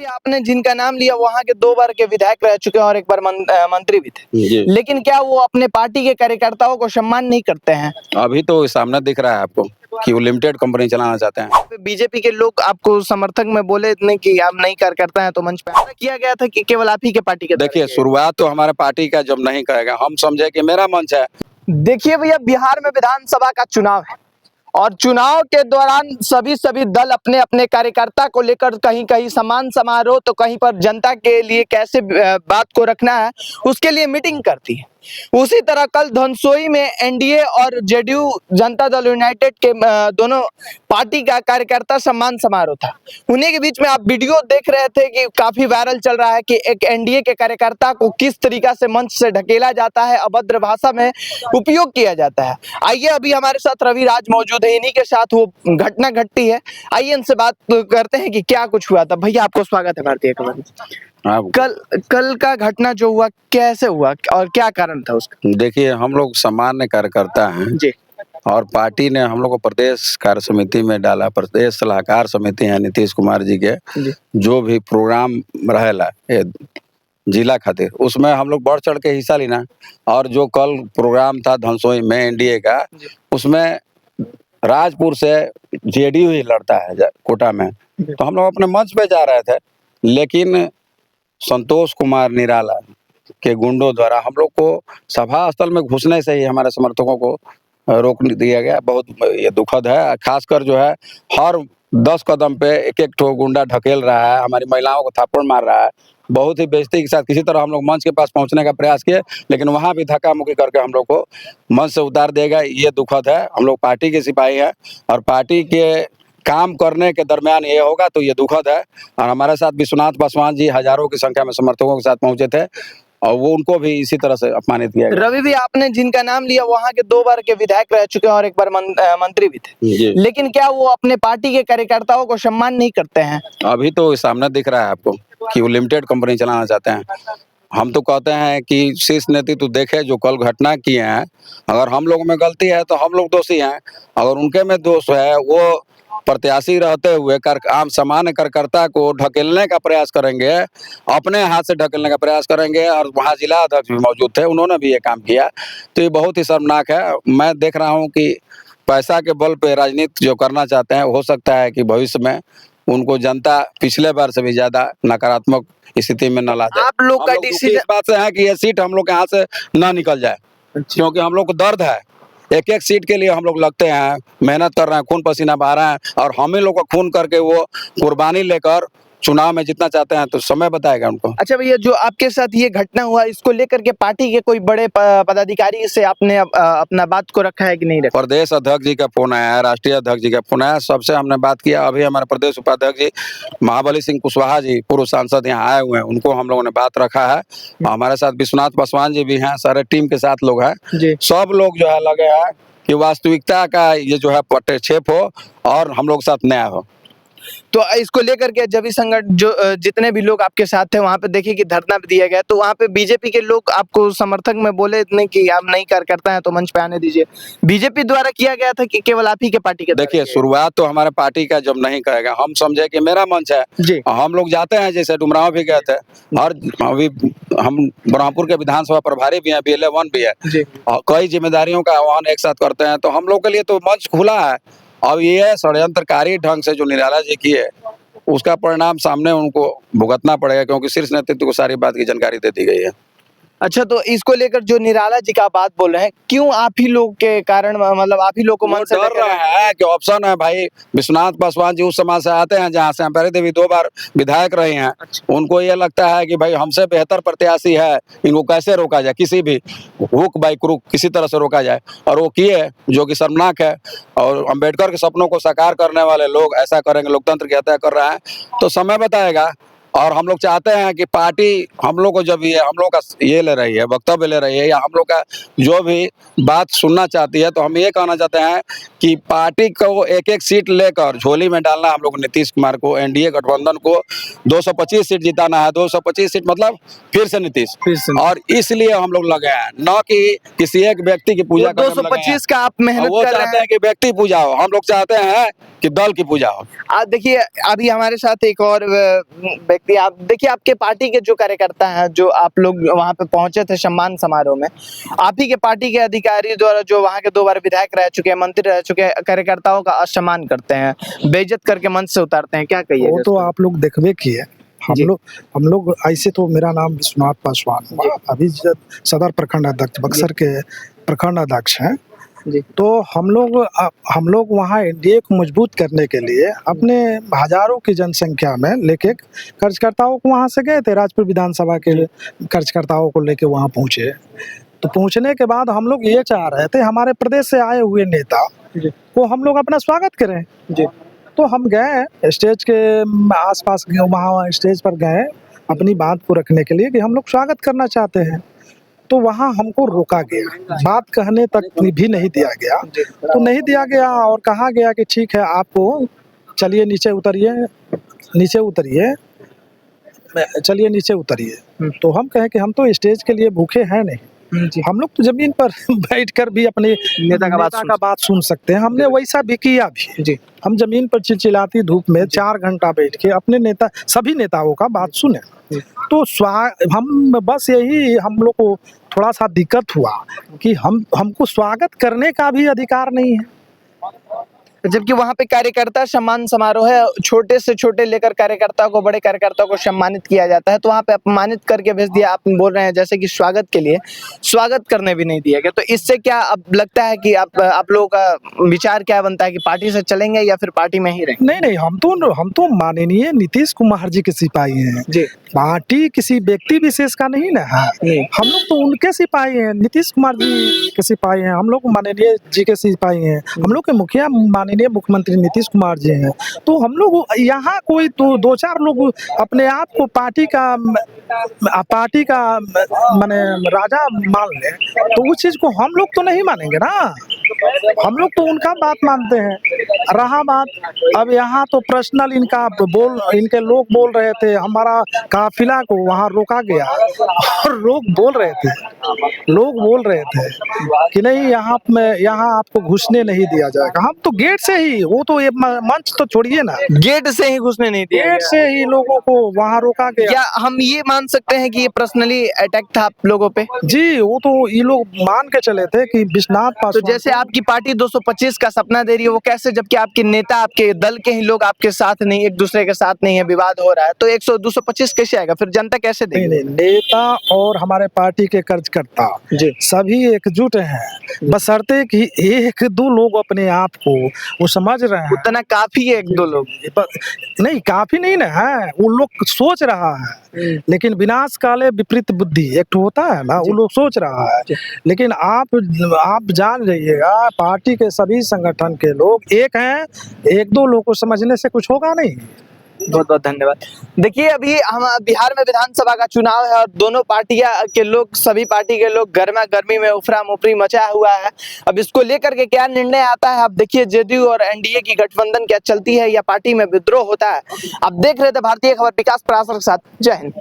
आपने जिनका नाम लिया वहां के 2 बार के विधायक रह चुके हैं और 1 बार मंत्री भी थे, लेकिन क्या वो अपने पार्टी के कार्यकर्ताओं को सम्मान नहीं करते हैं? अभी तो सामने दिख रहा है आपको कि वो लिमिटेड कंपनी चलाना चाहते हैं। बीजेपी के लोग आपको समर्थक में बोले इतने कि आप नहीं कार्यकर्ता हैं, तो मंच पे ऐसा किया गया था कि केवल आप ही के पार्टी के? देखिए, शुरुआत तो हमारे पार्टी का जब नहीं करेगा, हम समझे कि मेरा मंच है। देखिए भैया, बिहार में विधानसभा का चुनाव है और चुनाव के दौरान सभी दल अपने अपने कार्यकर्ता को लेकर कहीं कहीं सम्मान समारोह, तो कहीं पर जनता के लिए कैसे बात को रखना है उसके लिए मीटिंग करती है। उसी तरह कल धनसोई में एनडीए और जेडीयू जनता दल यूनाइटेड के दोनों पार्टी का कार्यकर्ता सम्मान समारोह था। उन्हीं के बीच में आप वीडियो देख रहे थे कि काफी वायरल चल रहा है कि एक एनडीए के कार्यकर्ता को किस तरीका से मंच से ढकेला जाता है, अभद्र भाषा में उपयोग किया जाता है। आइए, अभी हमारे साथ रवि राज मौजूद है, इन्हीं के साथ वो घटना घटती है। आइए इनसे बात करते हैं कि क्या कुछ हुआ था। भैया, आपको स्वागत है भारतीय खबर में। कल का घटना जो हुआ कैसे हुआ और क्या कारण था उसका? देखिए, हम लोग सामान्य कार्यकर्ता हैं जी, और पार्टी ने हम लोग को प्रदेश कार्य समिति में डाला। प्रदेश सलाहकार समिति है नीतीश कुमार जी के, जो भी प्रोग्राम रहेला जिला खातिर, उसमें हम लोग बढ़ चढ़ के हिस्सा लेना। और जो कल प्रोग्राम था धनसोई में एनडीए का, उसमें राजपुर से जेडीयू ही लड़ता है कोटा में, तो हम लोग अपने मंच पे जा रहे थे, लेकिन संतोष कुमार निराला के गुंडों द्वारा हम लोग को सभा स्थल में घुसने से ही हमारे समर्थकों को रोक दिया गया। बहुत ये दुखद है। खासकर जो है हर 10 कदम पे एक ठो गुंडा ढकेल रहा है, हमारी महिलाओं को थप्पड़ मार रहा है। बहुत ही बेइज्जती के साथ किसी तरह हम लोग मंच के पास पहुंचने का प्रयास किए, लेकिन वहां भी धक्का मुक्की करके हम लोग को मंच से उतार देगा। ये दुखद है। हम लोग पार्टी के सिपाही हैं और पार्टी के काम करने के दरमियान ये होगा तो ये दुखद है। और हमारे साथ विश्वनाथ पासवान जी हजारों की संख्या में समर्थकों के साथ पहुंचे थे और वो उनको भी इसी तरह से अपमानित किया गया। रवि भी, आपने जिनका नाम लिया वहां के 2 बार के विधायक रह चुके हैं और 1 बार मंत्री भी थे, लेकिन क्या वो अपने पार्टी के कार्यकर्ताओं को सम्मान नहीं करते हैं? अभी तो सामने दिख रहा है आपको कि वो लिमिटेड कंपनी चलाना चाहते हैं। हम तो कहते हैं कि शीर्ष नेतृत्व देखे जो कल घटना किए हैं। अगर हम लोग में गलती है तो हम लोग दोषी हैं, अगर उनके में दोष है, वो प्रत्याशी रहते हुए आम सामान्य कार्यकर्ता को ढकेलने का प्रयास करेंगे, अपने हाथ से ढकेलने का प्रयास करेंगे। और वहाँ जिला अध्यक्ष भी मौजूद थे, उन्होंने भी ये काम किया, तो ये बहुत ही शर्मनाक है। मैं देख रहा हूँ कि पैसा के बल पे राजनीति जो करना चाहते हैं, हो सकता है कि भविष्य में उनको जनता पिछले बार से भी ज्यादा नकारात्मक स्थिति में न ला दे। आप लोग का डिसीजन इस बात से है कि ये सीट हम लोग के हाथ से न निकल जाए, क्योंकि हम लोग को दर्द है। एक एक सीट के लिए हम लोग लगते हैं, मेहनत कर रहे हैं, खून पसीना बहा रहे हैं, और हम ही लोग को खून करके वो कुर्बानी लेकर चुनाव में जीतना चाहते हैं, तो समय बताएगा उनको। अच्छा भैया, जो आपके साथ ये घटना हुआ, इसको लेकर के पार्टी के कोई बड़े पदाधिकारी से आपने अपना बात को रखा है कि नहीं रखा? प्रदेश अध्यक्ष जी का फोन आया है, राष्ट्रीय अध्यक्ष जी का फोन आया, सबसे हमने बात किया। अभी हमारे प्रदेश उपाध्यक्ष जी महाबली सिंह कुशवाहा जी, पूर्व सांसद यहाँ आए हुए हैं, उनको हम लोगों ने बात रखा है। हमारे साथ विश्वनाथ पासवान जी भी हैं, सारे टीम के साथ लोग हैं। सब लोग जो है लगे हैं कि वास्तविकता का ये जो है पटक्षेप हो और हम लोग साथ न्याय हो। तो इसको लेकर के जब इस संगठन जो जितने भी लोग आपके साथ थे वहां पे देखिए कि धरना भी दिया गया, तो वहां पे बीजेपी के लोग आपको समर्थक में बोले इतने कि आप नहीं कार्यकर्ता हैं तो मंच पे आने दीजिए। बीजेपी द्वारा किया गया था कि केवल आप ही के पार्टी के? देखिए, शुरुआत तो हमारे पार्टी का जब नहीं करेगा, हम समझे कि मेरा मंच है जी। हम लोग जाते हैं, जैसे डुमराव भी गए थे, और अभी हम ब्रह्मपुर के विधानसभा प्रभारी भी हैं, BLA 1 भी है, कई जिम्मेदारियों का आह्वान एक साथ करते हैं, तो हम लोग के लिए तो मंच खुला है। अब ये षड्यंत्रकारी ढंग से जो निराला जी किए, उसका परिणाम सामने उनको भुगतना पड़ेगा, क्योंकि शीर्ष नेतृत्व को सारी बात की जानकारी दे दी गई है। अच्छा, तो इसको लेकर जो निराला जी का बात बोल रहे हैं, क्यों आप ही लोग के कारण, मतलब आप ही लोग को मन से डर रहा है कि ऑप्शन है भाई। विश्वनाथ पासवान जी उस समाज से आते हैं जहाँ से हमारे देवी 2 बार विधायक रहे हैं। उनको ये लगता है कि भाई हमसे बेहतर प्रत्याशी है, इनको कैसे रोका जाए, किसी भी हुक बाई क्रुक किसी तरह से रोका जाए, और वो किए, जो कि शर्मनाक है। और अम्बेडकर के सपनों को साकार करने वाले लोग ऐसा करेंगे, लोकतंत्र की हत्या कर रहे हैं, तो समय बताएगा। और हम लोग चाहते हैं कि पार्टी हम लोग को जब ये हम लोग का ये ले रही है, वक्तव्य ले रही है, या हम लोग का जो भी बात सुनना चाहती है, तो हम ये कहना चाहते हैं कि पार्टी को एक एक सीट लेकर झोली में डालना। हम लोग नीतीश कुमार को, एनडीए गठबंधन को 225 सीट जिताना है। 225 सीट मतलब फिर से नीतीश। और इसलिए हम लोग लगे हैं, न कि किसी एक व्यक्ति की पूजा करने में लगे हैं। 225 का आप मेहनत वो कर रहे चाहते हैं कि व्यक्ति पूजा हो, हम लोग चाहते हैं कि दल की पूजा हो। आप देखिए, अभी हमारे साथ एक और व्यक्ति, आप देखिए, आपके पार्टी के जो कार्यकर्ता हैं, जो आप लोग वहां पे पहुंचे थे सम्मान समारोह में, आप ही के पार्टी के अधिकारी द्वारा, जो वहां के 2 बार विधायक रह चुके हैं, मंत्री रह चुके हैं, कार्यकर्ताओं का असम्मान करते हैं, बेइज्जत करके मंच से उतारते हैं, क्या कहिए? वो तो आप लोग देखबे किए। हम लोग ऐसे तो, मेरा नाम विश्वनाथ पासवान हुआ, अभी सदर प्रखंड अध्यक्ष, बक्सर के प्रखंड अध्यक्ष हैं। तो हम लोग वहाँ एनडीए को मजबूत करने के लिए अपने हजारों की जनसंख्या में लेके कार्यकर्ताओं को वहाँ से गए थे। राजपुर विधानसभा के कार्यकर्ताओं को लेके वहाँ पहुँचे। तो पहुँचने के बाद हम लोग ये चाह रहे थे, हमारे प्रदेश से आए हुए नेता को हम लोग अपना स्वागत करें। तो हम गए स्टेज के आसपास, वहाँ स्टेज पर गए अपनी बात को रखने के लिए कि हम लोग स्वागत करना चाहते हैं। तो वहाँ हमको रोका गया, बात कहने तक भी नहीं दिया गया। तो नहीं दिया गया और कहा गया कि ठीक है, आपको चलिए नीचे उतरिए, चलिए नीचे उतरिए। तो हम कहें कि हम तो स्टेज के लिए भूखे हैं नहीं, हम लोग तो जमीन पर बैठकर भी अपने नेता का बात सुन सकते हैं। हमने वैसा भी किया भी। हम जमीन पर चिलचिलाती धूप में 4 घंटा बैठ के अपने सभी नेताओं का बात सुने। तो हम बस यही, हम लोग को थोड़ा सा दिक्कत हुआ कि हमको स्वागत करने का भी अधिकार नहीं है, जबकि वहां पे कार्यकर्ता सम्मान समारोह है, छोटे से छोटे लेकर कार्यकर्ता को, बड़े कार्यकर्ता को सम्मानित किया जाता है, तो वहां पे अपमानित करके भेज दिया। आप बोल रहे हैं जैसे कि स्वागत के लिए, स्वागत करने भी नहीं दिया गया। तो इससे क्या अब लगता है कि आप लोगों का विचार क्या बनता है कि पार्टी से चलेंगे या फिर पार्टी में ही रहेंगे? नहीं, हम तो माननीय नीतीश कुमार जी के सिपाही हैं जी। पार्टी किसी व्यक्ति विशेष का नहीं ना है, हम लोग तो उनके सिपाही हैं, नीतीश कुमार जी के सिपाही हैं, हम लोग माननीय जी के सिपाही हैं, हम लोग के मुखिया माननीय मुख्यमंत्री नीतीश कुमार जी हैं। तो हम लोग यहाँ कोई तो 2-4 लोग अपने आप को पार्टी का माने राजा मान ले, तो उस चीज को हम लोग तो नहीं मानेंगे ना। हम लोग तो उनका बात मानते हैं। रहा बात, अब यहाँ तो पर्सनल इनके लोग बोल रहे थे, हमारा काफिला को वहाँ रोका गया और लोग बोल रहे थे कि नहीं, यहाँ आपको घुसने नहीं दिया जाएगा। हम तो गेट से ही, वो तो ये मंच तो छोड़िए ना, गेट से ही घुसने नहीं दिया, गेट से ही लोगों को वहाँ रोका गया। क्या हम ये मान सकते हैं कि ये पर्सनली अटैक था आप लोगों पे? जी, वो तो ये लोग मान के चले थे कि विश्वनाथ पासवान। तो जैसे आपकी पार्टी 225 का सपना दे रही है, वो कैसे, जबकि आपके नेता, आपके दल के ही लोग आपके साथ नहीं, एक दूसरे के साथ नहीं है, विवाद हो रहा है, तो 225 कैसे आएगा? फिर जनता कैसे देगी? नहीं, नेता और हमारे पार्टी के कार्यकर्ता सभी एकजुट हैं, बशर्ते कि 1-2 लोग अपने आप को वो समझ रहे हैं। उतना काफी है 1-2 लोग? नहीं, काफी नहीं ना है, वो लोग सोच रहा है, लेकिन विनाश काले विपरीत बुद्धि एक होता है ना, वो लोग सोच रहा है। लेकिन आप जान जाइएगा, पार्टी के सभी संगठन के लोग एक हैं, 1-2 लोग को समझने से कुछ होगा नहीं। बहुत बहुत धन्यवाद। देखिए, अभी हम बिहार में विधानसभा का चुनाव है और दोनों पार्टियां के लोग, सभी पार्टी के लोग गर्मा गर्मी में उफरा मुफरी मचा हुआ है। अब इसको लेकर के क्या निर्णय आता है, आप देखिए, जेडीयू और एनडीए की गठबंधन क्या चलती है या पार्टी में विद्रोह होता है। आप देख रहे थे भारतीय खबर, विकास पराशर के साथ। जय हिंद।